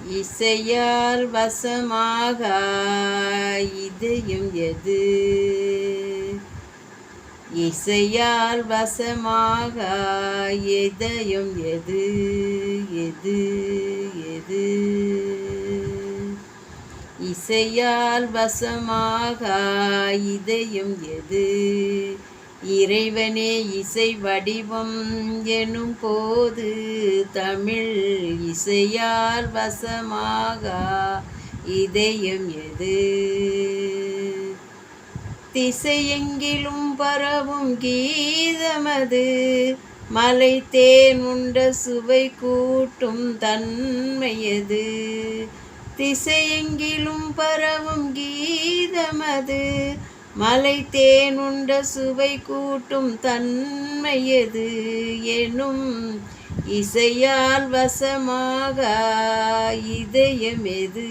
இசையால் வசமாக இதயம் எது? இசையால் வசமாக இதயம் எது? எது எது? இசையால் வசமாக இதயம் எது? இறைவனே இசை வடிவம் எனும் போது தமிழ் இசையால் வசமாக இதயம் எது? திசையெங்கிலும் பரவும் கீதமது மலை தேன் உண்ட சுவை கூட்டும் தன்மையது. திசையெங்கிலும் பரவும் கீதமது மலை தேன் உண்ட சுவை கூட்டும் தன்மையது எனும் இசையால் வசமாக இதயம் எது?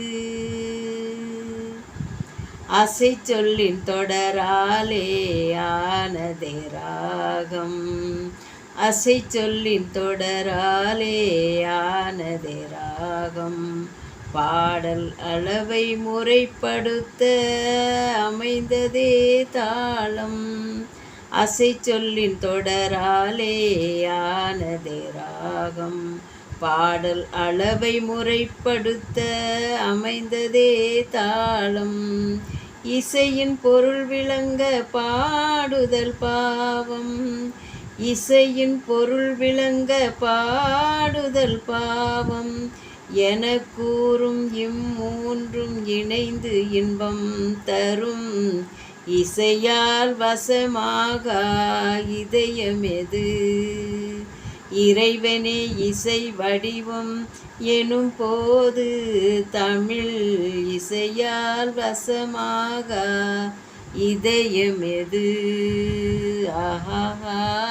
அசை சொல்லின் தொடராலே ஆனதே ராகம். அசை சொல்லின் தொடராலே ஆனதே ராகம். பாடல் அளவை முறைப்படுத்த அமைந்ததே தாளம். அசை சொல்லின் தொடராலே ஆனதே ராகம். பாடல் அளவை முறைப்படுத்த அமைந்ததே தாளம். இசையின் பொருள் விளங்க பாடுதல் பாவம். இசையின் பொருள் விளங்க பாடுதல் பாவம் என கூறும் இம்மூன்றும் இணைந்து இன்பம் தரும் இசையால் வசமாக இதயம் எது? இறைவனே இசை வடிவம் எனும் போது தமிழ் இசையால் வசமாக இதயம் எது? ஆஹா.